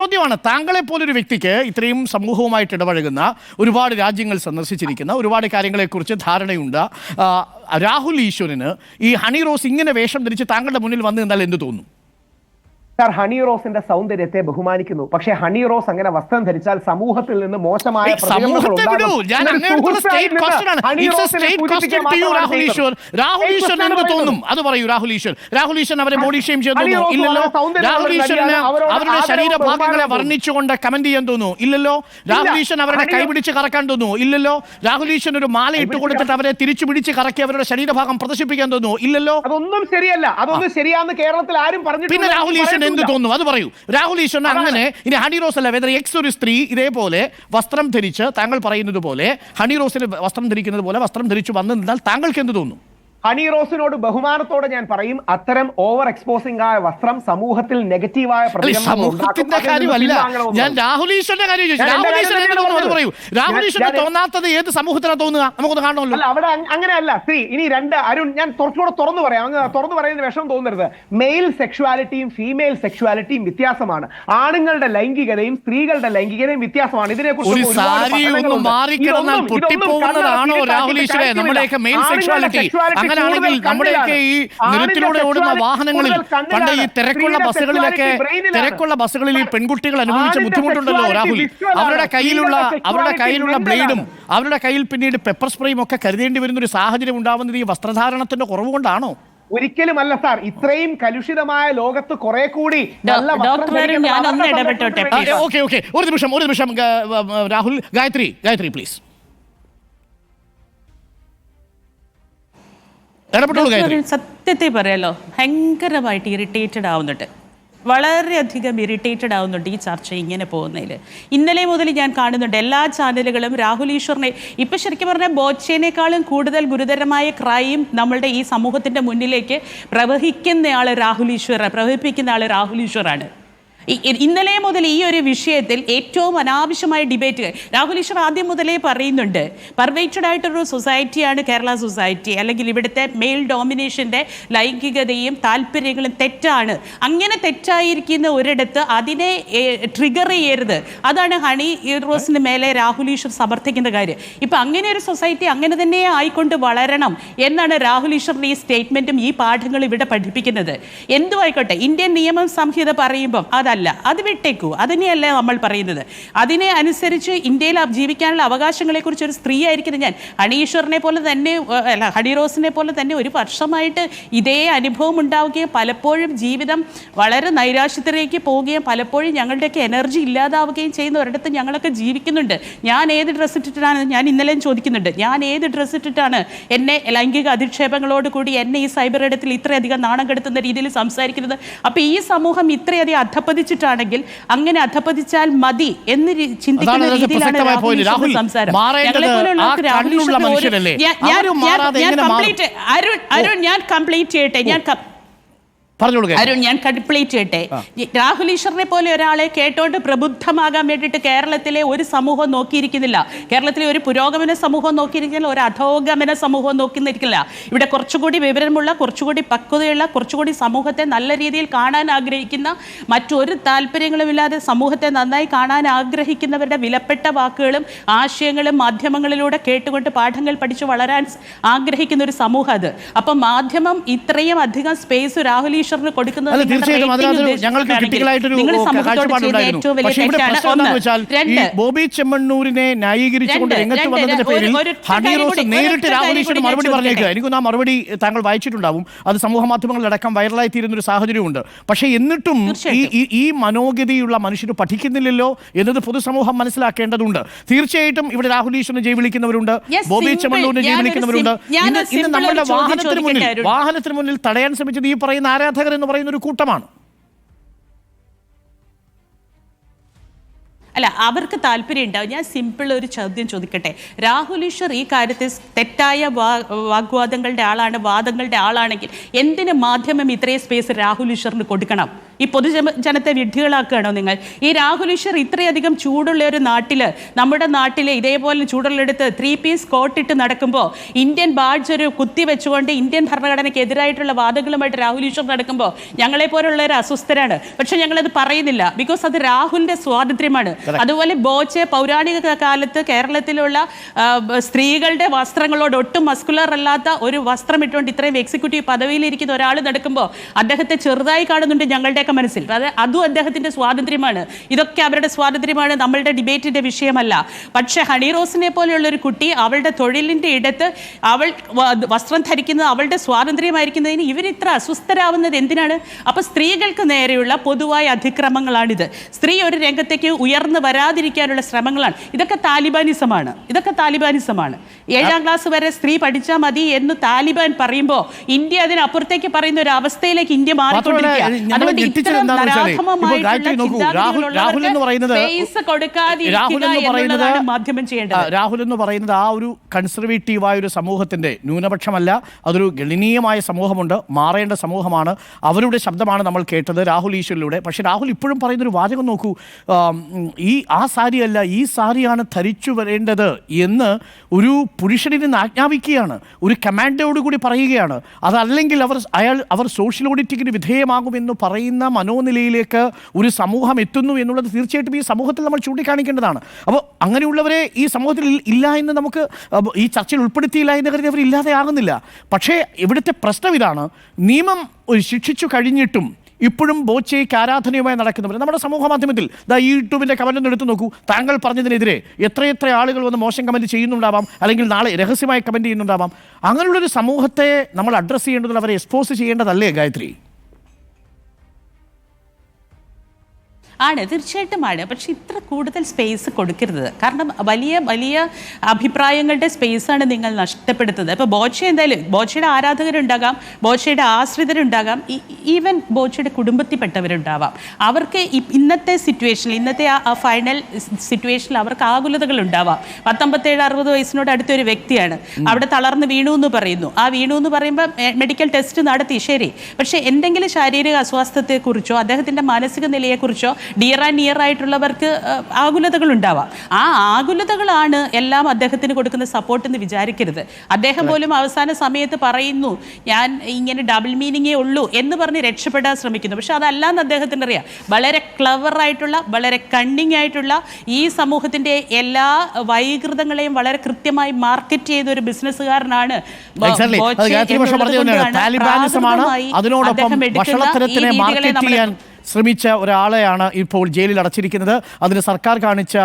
ചോദ്യമാണ്. താങ്കളെ പോലൊരു വ്യക്തിക്ക് ഇത്രയും സമൂഹവുമായിട്ട് ഇടപഴകുന്ന, ഒരുപാട് രാജ്യങ്ങൾ സന്ദർശിച്ചിരിക്കുന്ന, ഒരുപാട് കാര്യങ്ങളെക്കുറിച്ച് ധാരണയുണ്ട്, രാഹുൽ ഈശ്വറിന് ഈ ഹണി റോസ് ഇങ്ങനെ വേഷം ധരിച്ച് താങ്കളുടെ മുന്നിൽ വന്നു നിന്നാൽ എന്ത് തോന്നും? സാർ, ഹണി റോസിന്റെ സൗന്ദര്യത്തെ ബഹുമാനിക്കുന്നു. പക്ഷേ ഹണി റോസ് അങ്ങനെ വസ്ത്രം ധരിച്ചാൽ സമൂഹത്തിൽ നിന്ന് മോശമായ അവരുടെ ശരീരഭാഗങ്ങളെ വർണ്ണിച്ചുകൊണ്ട് കമന്റ് ചെയ്യാൻ തോന്നുന്നു? ഇല്ലല്ലോ. രാഹുൽ ഈശ്വരൻ അവരുടെ കൈപിടിച്ച് കറക്കാൻ തോന്നുന്നു? ഇല്ലല്ലോ. രാഹുൽ ഈശ്വരൻ ഒരു മാല ഇട്ട് കൊടുത്തിട്ട് അവരെ തിരിച്ചു പിടിച്ച് കറക്കി അവരുടെ ശരീരഭാഗം പ്രദർശിപ്പിക്കാൻ തോന്നുന്നു? ഇല്ലല്ലോ. അതൊന്നും ശരിയല്ല. അതൊന്നും ശരിയാന്ന് കേരളത്തിൽ ആരും പറഞ്ഞു. പിന്നെ രാഹുൽ ഈശ്വരൻ എന്ത് തോന്നുന്നു അത് പറയൂ. രാഹുൽ ഈശ്വരൻ അങ്ങനെ ഇനി ഹണി റോസ് അല്ല, വേദന എക്സ് ഒരു സ്ത്രീ ഇതേപോലെ വസ്ത്രം ധരിച്ച് താങ്കൾ പറയുന്നത് പോലെ ഹണി റോസിന് വസ്ത്രം ധരിക്കുന്നത് പോലെ വസ്ത്രം ധരിച്ചു വന്നു നിന്നാൽ താങ്കൾക്ക് എന്ത് തോന്നുന്നു? ഹണി റോസിനോട് ബഹുമാനത്തോടെ ഞാൻ പറയും, അത്തരം ഓവർ എക്സ്പോസിംഗ് ആയ വസ്ത്രം സമൂഹത്തിൽ നെഗറ്റീവായ സമൂഹത്തിന്റെ കാര്യമല്ല, ഞാൻ രാഹുൽ ഈശ്വരന്റെ കാര്യം രാഹുൽ ഈശ്വരൻ തോന്നാത്തത് ഏത് സമൂഹത്തിനാണ് തോന്നുക? നമുക്കൊന്ന് കാണണമല്ലോ. അല്ല, അവിടെ അങ്ങനെയല്ല. ഇനി അരുൺ, ഞാൻ കുറച്ചുകൂടെ തുറന്നു പറയാം. അങ്ങ് തുറന്നു പറയുന്ന വിഷമം തോന്നരുത്. മെയിൽ സെക്ഷുവാലിറ്റിയും ഫീമെയിൽ സെക്ഷുവാലിറ്റിയും വ്യത്യാസമാണ്. ആണുങ്ങളുടെ ലൈംഗികതയും സ്ത്രീകളുടെ ലൈംഗികതയും വ്യത്യാസമാണ്. ഇതിനെക്കുറിച്ച് അങ്ങനെയാണെങ്കിൽ നമ്മുടെയൊക്കെ ഈ നിരത്തിലൂടെ ഓടുന്ന വാഹനങ്ങളിൽ പണ്ട് ഈ തിരക്കുള്ള ബസ്സുകളിൽ ഈ പെൺകുട്ടികൾ അനുഭവിച്ച ബുദ്ധിമുട്ടുണ്ടല്ലോ രാഹുൽ. അവരുടെ കയ്യിലുള്ള ബ്ലേഡും അവരുടെ കയ്യിൽ പിന്നീട് പെപ്പർ സ്പ്രേയും ഒക്കെ കരുതേണ്ടി വരുന്ന ഒരു സാഹചര്യം ഉണ്ടാവുന്നത് ഈ വസ്ത്രധാരണത്തിന്റെ കുറവ് കൊണ്ടാണോ? ഒരിക്കലുമല്ല സാർ. ഇത്രയും കലുഷിതമായ ലോകത്ത് കുറെ കൂടി ഒരു നിമിഷം രാഹുൽ. ഗായത്രി പ്ലീസ്. സത്യത്തെ പറയാലോ, ഭയങ്കരമായിട്ട് ഇറിറ്റേറ്റഡ് ആവുന്നുണ്ട്, വളരെയധികം ഇറിറ്റേറ്റഡ് ആവുന്നുണ്ട് ഈ ചർച്ച ഇങ്ങനെ പോകുന്നതിൽ. ഇന്നലെ മുതൽ ഞാൻ കാണുന്നുണ്ട് എല്ലാ ചാനലുകളും രാഹുൽ ഈശ്വറിനെ, ഇപ്പം ശരിക്കും പറഞ്ഞാൽ ബോച്ചേനേക്കാളും കൂടുതൽ ഗുരുതരമായ ക്രൈം നമ്മളുടെ ഈ സമൂഹത്തിൻ്റെ മുന്നിലേക്ക് പ്രവഹിക്കുന്ന ആൾ രാഹുൽ ഈശ്വറാണ്. ഇന്നലെ മുതൽ ഈ ഒരു വിഷയത്തിൽ ഏറ്റവും അനാവശ്യമായ ഡിബേറ്റ് രാഹുൽ ഈശ്വർ ആദ്യം മുതലേ പറയുന്നുണ്ട്. പെർവേറ്റഡ് ആയിട്ടൊരു സൊസൈറ്റിയാണ് കേരള സൊസൈറ്റി, അല്ലെങ്കിൽ ഇവിടുത്തെ മെയിൽ ഡോമിനേഷൻ്റെ ലൈംഗികതയും താല്പര്യങ്ങളും തെറ്റാണ്. അങ്ങനെ തെറ്റായിരിക്കുന്ന ഒരിടത്ത് അതിനെ ട്രിഗർ ചെയ്യരുത്. അതാണ് ഹണി റോസിന് മേലെ രാഹുൽ ഈശ്വർ സമർത്ഥിക്കുന്ന കാര്യം. ഇപ്പം അങ്ങനെ ഒരു സൊസൈറ്റി അങ്ങനെ തന്നെ ആയിക്കൊണ്ട് വളരണം എന്നാണ് രാഹുൽ ഈശ്വറിൻ്റെ ഈ സ്റ്റേറ്റ്മെൻറ്റും ഈ പാഠങ്ങളും ഇവിടെ പഠിപ്പിക്കുന്നത്. എന്തു ആയിക്കോട്ടെ, ഇന്ത്യൻ നിയമ സംഹിത പറയുമ്പം അതല്ല, അത് വിട്ടേക്കൂ, അതിനെയല്ല നമ്മൾ പറയുന്നത്. അതിനെ അനുസരിച്ച് ഇന്ത്യയിൽ ജീവിക്കാനുള്ള അവകാശങ്ങളെക്കുറിച്ച് ഒരു സ്ത്രീ ആയിരിക്കുന്നത് ഞാൻ ഹണി റോസിനെ പോലെ തന്നെ ഒരു വർഷമായിട്ട് ഇതേ അനുഭവം ഉണ്ടാവുകയും പലപ്പോഴും ജീവിതം വളരെ നൈരാശ്യത്തിലേക്ക് പോവുകയും പലപ്പോഴും ഞങ്ങളുടെയൊക്കെ എനർജി ഇല്ലാതാവുകയും ചെയ്യുന്ന ഒരിടത്ത് ഞങ്ങളൊക്കെ ജീവിക്കുന്നുണ്ട്. ഞാൻ ഏത് ഡ്രസ്സ് ഇട്ടിട്ടാണ്, ഞാൻ ഇന്നലെയും ചോദിക്കുന്നുണ്ട്, ഞാൻ ഏത് ഡ്രസ്സ് ഇട്ടിട്ടാണ് എന്നെ ലൈംഗിക അധിക്ഷേപങ്ങളോട് കൂടി എന്നെ ഈ സൈബർ ഇടത്തിൽ ഇത്രയധികം നാണം കെടുത്തുന്ന രീതിയിൽ സംസാരിക്കുന്നത്? അപ്പോൾ ഈ സമൂഹം ഇത്രയധികം അധപ്പതിച്ചിട്ടാണെങ്കിൽ അങ്ങനെ അധപ്പതിച്ചാൽ മതി എന്ന് ചിന്തിക്കുന്ന രീതിയിലാണ് സംസാരം. അരുൺ, ഞാൻ കംപ്ലീറ്റ് ചെയ്യട്ടെ. രാഹുൽ ഈശ്വറിനെ പോലെ ഒരാളെ കേട്ടോണ്ട് പ്രബുദ്ധമാകാൻ വേണ്ടിയിട്ട് കേരളത്തിലെ ഒരു സമൂഹം നോക്കിയിരിക്കുന്നില്ല. കേരളത്തിലെ ഒരു പുരോഗമന സമൂഹം നോക്കിയിരിക്കുന്നില്ല, ഒരു അധോഗമന സമൂഹം നോക്കിയിരിക്കില്ല. ഇവിടെ കുറച്ചുകൂടി വിവരമുള്ള, കുറച്ചുകൂടി പക്വതയുള്ള, കുറച്ചുകൂടി സമൂഹത്തെ നല്ല രീതിയിൽ കാണാൻ ആഗ്രഹിക്കുന്ന, മറ്റൊരു താല്പര്യങ്ങളുമില്ലാതെ സമൂഹത്തെ നന്നായി കാണാൻ ആഗ്രഹിക്കുന്നവരുടെ വിലപ്പെട്ട വാക്കുകളും ആശയങ്ങളും മാധ്യമങ്ങളിലൂടെ കേട്ടുകൊണ്ട് പാഠങ്ങൾ പഠിച്ചു വളരാൻ ആഗ്രഹിക്കുന്ന ഒരു സമൂഹം അത്. അപ്പം മാധ്യമം ഇത്രയും അധികം സ്പേസ് രാഹുൽ ബോബി ചെമ്മണ്ണൂരിനെ ന്യായീകരിച്ചുകൊണ്ട് രംഗത്ത് വന്നതിന്റെ പേരിൽ ഹണി റോസ് നേരിട്ട് രാഹുൽ ഈശ്വരൻ മറുപടി പറഞ്ഞേക്കുക. എനിക്കൊന്ന് ആ മറുപടി താങ്കൾ വായിച്ചിട്ടുണ്ടാവും. അത് സമൂഹ മാധ്യമങ്ങളിലടക്കം വൈറലായി തീരുന്ന ഒരു സാഹചര്യമുണ്ട്. പക്ഷേ എന്നിട്ടും ഈ മനോഗതിയുള്ള മനുഷ്യർ പഠിക്കുന്നില്ലല്ലോ എന്നത് പൊതുസമൂഹം മനസ്സിലാക്കേണ്ടതുണ്ട്. തീർച്ചയായിട്ടും ഇവിടെ രാഹുൽ ഈശ്വരനെ ജയ് വിളിക്കുന്നവരുണ്ട്, ബോബി ചെമ്മണ്ണൂരിനെ ജയ് വിളിക്കുന്നവരുണ്ട്. ഇന്ന് നമ്മുടെ വാഹനത്തിന് മുന്നിൽ തടയാൻ ശ്രമിച്ചത് ഈ പറയുന്ന ആരാധകർ എന്ന് പറയുന്ന ഒരു കൂട്ടമാണ്. അല്ല, അവർക്ക് താല്പര്യം ഉണ്ടാവും. ഞാൻ സിമ്പിൾ ഒരു ചോദ്യം ചോദിക്കട്ടെ. രാഹുൽ ഈശ്വർ ഈ കാര്യത്തിൽ തെറ്റായ വാഗ്വാദങ്ങളുടെ ആളാണ്, വാദങ്ങളുടെ ആളാണെങ്കിൽ എന്തിന് മാധ്യമം ഇത്രയും സ്പേസ് രാഹുൽ ഈശ്വറിന് കൊടുക്കണം? ഈ പൊതുജനത്തെ വിഡ്ഢികളാക്കുകയാണോ നിങ്ങൾ? ഈ രാഹുൽ ഈശ്വർ ഇത്രയധികം ചൂടുള്ള ഒരു നാട്ടിൽ, നമ്മുടെ നാട്ടിലെ ഇതേപോലെ ചൂടുള്ളെടുത്ത് 3 പീസ് കോട്ടിട്ട് നടക്കുമ്പോൾ, ഇന്ത്യൻ ബാഡ്ജ് ഒരു കുത്തി വെച്ചുകൊണ്ട് ഇന്ത്യൻ ഭരണഘടനയ്ക്ക് എതിരായിട്ടുള്ള വാദങ്ങളുമായിട്ട് രാഹുൽ ഈശ്വർ നടക്കുമ്പോൾ ഞങ്ങളെപ്പോലുള്ളവർ അസ്വസ്ഥരാണ്. പക്ഷെ ഞങ്ങളത് പറയുന്നില്ല, ബിക്കോസ് അത് രാഹുലിന്റെ സ്വാതന്ത്ര്യമാണ്. അതുപോലെ ബോച്ചെ പൗരാണിക കാലത്ത് കേരളത്തിലുള്ള സ്ത്രീകളുടെ വസ്ത്രങ്ങളോട് ഒട്ടും മസ്കുലർ അല്ലാത്ത ഒരു വസ്ത്രം ഇട്ടുകൊണ്ട് ഇത്രയും എക്സിക്യൂട്ടീവ് പദവിയിലിരിക്കുന്ന ഒരാൾ നടക്കുമ്പോൾ അദ്ദേഹത്തെ ചെറുതായി കാണുന്നുണ്ട് ഞങ്ങളുടെയൊക്കെ മനസ്സിൽ. അതും അദ്ദേഹത്തിന്റെ സ്വാതന്ത്ര്യമാണ്. ഇതൊക്കെ അവരുടെ സ്വാതന്ത്ര്യമാണ്, നമ്മളുടെ ഡിബേറ്റിന്റെ വിഷയമല്ല. പക്ഷേ ഹണി റോസിനെ പോലെയുള്ള ഒരു കുട്ടി അവളുടെ തൊഴിലിന്റെ ഇടത്ത് അവൾ വസ്ത്രം ധരിക്കുന്നത് അവളുടെ സ്വാതന്ത്ര്യമായിരിക്കുന്നതിന് ഇവർ ഇത്ര അസ്വസ്ഥരാവുന്നത് എന്തിനാണ്? അപ്പൊ സ്ത്രീകൾക്ക് നേരെയുള്ള പൊതുവായ അതിക്രമങ്ങളാണിത്. സ്ത്രീ ഒരു രംഗത്തേക്ക് ഉയർന്നു വരാതിരിക്കാനുള്ള ശ്രമങ്ങളാണ്. ഇതൊക്കെ താലിബാനിസമാണ്. 7ാം ക്ലാസ് വരെ സ്ത്രീ പഠിച്ചാൽ മതി എന്ന് താലിബാൻ പറയുമ്പോൾ ഇന്ത്യ അതിനപ്പുറത്തേക്ക് പറയുന്ന ഒരു അവസ്ഥയിലേക്ക് ഇന്ത്യ മാറിക്കൊണ്ടിരിക്കുകയാണ്. അതുകൊണ്ട് ഇത്തരം മാധ്യമം ചെയ്യേണ്ടത്. രാഹുൽ എന്ന് പറയുന്നത് ആ ഒരു കൺസർവേറ്റീവായ ഒരു സമൂഹത്തിന്റെ ന്യൂനപക്ഷമല്ല, അതൊരു ഗണനീയമായ സമൂഹമുണ്ട്, മാറേണ്ട സമൂഹമാണ്. അവരുടെ ശബ്ദമാണ് നമ്മൾ കേട്ടത് രാഹുൽ ഈശ്വരിലൂടെ. പക്ഷേ രാഹുൽ ഇപ്പോഴും പറയുന്നൊരു വാചകം നോക്കൂ, ആ സാരിയല്ല ഈ സാരിയാണ് ധരിച്ചു വരേണ്ടത് എന്ന് ഒരു പുരുഷനിൽ നിന്ന് ആജ്ഞാപിക്കുകയാണ്, ഒരു കമാൻഡോടുകൂടി പറയുകയാണ്. അതല്ലെങ്കിൽ അവർ സോഷ്യൽ ഓഡിറ്റിങ്ങിന് വിധേയമാകുമെന്ന് പറയുന്ന മനോനിലയിലേക്ക് ഒരു സമൂഹം എത്തുന്നു എന്നുള്ളത് തീർച്ചയായിട്ടും ഈ സമൂഹത്തിൽ നമ്മൾ ചൂണ്ടിക്കാണിക്കേണ്ടതാണ്. അപ്പോൾ അങ്ങനെയുള്ളവരെ ഈ സമൂഹത്തിൽ ഇല്ല എന്ന് നമുക്ക് ഈ ചർച്ചയിൽ ഉൾപ്പെടുത്തിയില്ല എന്ന് കരുതി അവർ ഇല്ലാതെ ആകുന്നില്ല. പക്ഷേ ഇവിടുത്തെ പ്രശ്നം ഇതാണ്, നിയമം ശിക്ഷിച്ചു കഴിഞ്ഞിട്ടും ഇപ്പോഴും ബോച്ചയ്ക്ക് ആരാധനയുമായി നടക്കുന്നവർ നമ്മുടെ സമൂഹ മാധ്യമത്തിൽ ഈ യൂട്യൂബിൻ്റെ കമൻ്റ് ഒന്ന് എടുത്തു നോക്കൂ. താങ്കൾ പറഞ്ഞതിനെതിരെ എത്രയെത്ര ആളുകൾ വന്ന് മോശം കമൻറ്റ് ചെയ്യുന്നുണ്ടാവാം, അല്ലെങ്കിൽ നാളെ രഹസ്യമായി കമൻറ്റ് ചെയ്യുന്നുണ്ടാവാം. അങ്ങനെയുള്ളൊരു സമൂഹത്തെ നമ്മൾ അഡ്രസ്സ് ചെയ്യേണ്ടതിൽ അവരെ എക്സ്പോസ് ചെയ്യേണ്ടതല്ലേ ഗായത്രി? ആണ്, തീർച്ചയായിട്ടും ആണ്. പക്ഷെ ഇത്ര കൂടുതൽ സ്പേസ് കൊടുക്കരുത്. കാരണം വലിയ വലിയ അഭിപ്രായങ്ങളുടെ സ്പേസാണ് നിങ്ങൾ നഷ്ടപ്പെടുത്തുന്നത്. ഇപ്പോൾ ബോച്ചെ എന്തായാലും ബോച്ചയുടെ ആരാധകരുണ്ടാകാം, ബോച്ചയുടെ ആശ്രിതരുണ്ടാകാം, ഈവൻ ബോച്ചയുടെ കുടുംബത്തിൽപ്പെട്ടവരുണ്ടാവാം. അവർക്ക് ഇന്നത്തെ സിറ്റുവേഷനിൽ, ഇന്നത്തെ ആ ഫൈനൽ സിറ്റുവേഷനിൽ അവർക്ക് ആകുലതകൾ ഉണ്ടാവാം. 59-60 വയസ്സിനോട് അടുത്തൊരു വ്യക്തിയാണ്, അവിടെ തളർന്ന് വീണു എന്ന് പറയുന്നു. ആ വീണു എന്ന് പറയുമ്പോൾ മെഡിക്കൽ ടെസ്റ്റ് നടത്തി, ശരി. പക്ഷേ എന്തെങ്കിലും ശാരീരിക അസ്വാസ്ഥ്യത്തെക്കുറിച്ചോ അദ്ദേഹത്തിൻ്റെ മാനസിക നിലയെക്കുറിച്ചോ ഡിയർ ആൻഡ് നിയർ ആയിട്ടുള്ളവർക്ക് ആകുലതകൾ ഉണ്ടാവാം. ആ ആകുലതകളാണ് എല്ലാം അദ്ദേഹത്തിന് കൊടുക്കുന്ന സപ്പോർട്ട് എന്ന് വിചാരിക്കരുത്. അദ്ദേഹം പോലും അവസാന സമയത്ത് പറയുന്നു, ഞാൻ ഇങ്ങനെ ഡബിൾ മീനിങ്ങേ ഉള്ളൂ എന്ന് പറഞ്ഞ് രക്ഷപ്പെടാൻ ശ്രമിക്കുന്നു. പക്ഷെ അതല്ലാന്ന് അദ്ദേഹത്തിന് അറിയാം. വളരെ ക്ലവറായിട്ടുള്ള, വളരെ കണ്ണിങ് ആയിട്ടുള്ള, ഈ സമൂഹത്തിൻ്റെ എല്ലാ വൈകൃതങ്ങളെയും വളരെ കൃത്യമായി മാർക്കറ്റ് ചെയ്ത ഒരു ബിസിനസ്സുകാരനാണ്. ശ്രമിച്ച ഒരാളെയാണ് ഇപ്പോൾ ജയിലിൽ അടച്ചിരിക്കുന്നത്. അതിന് സർക്കാർ കാണിച്ച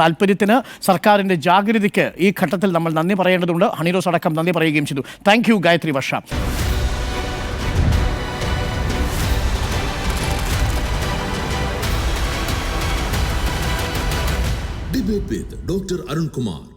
താല്പര്യത്തിന്, സർക്കാരിൻ്റെ ജാഗ്രതയ്ക്ക് ഈ ഘട്ടത്തിൽ നമ്മൾ നന്ദി പറയേണ്ടതുണ്ട്. ഹണി റോസ് അടക്കം നന്ദി പറയുകയും ചെയ്തു. Thank you Gayathri Varsha. Debate with Dr. Arun Kumar.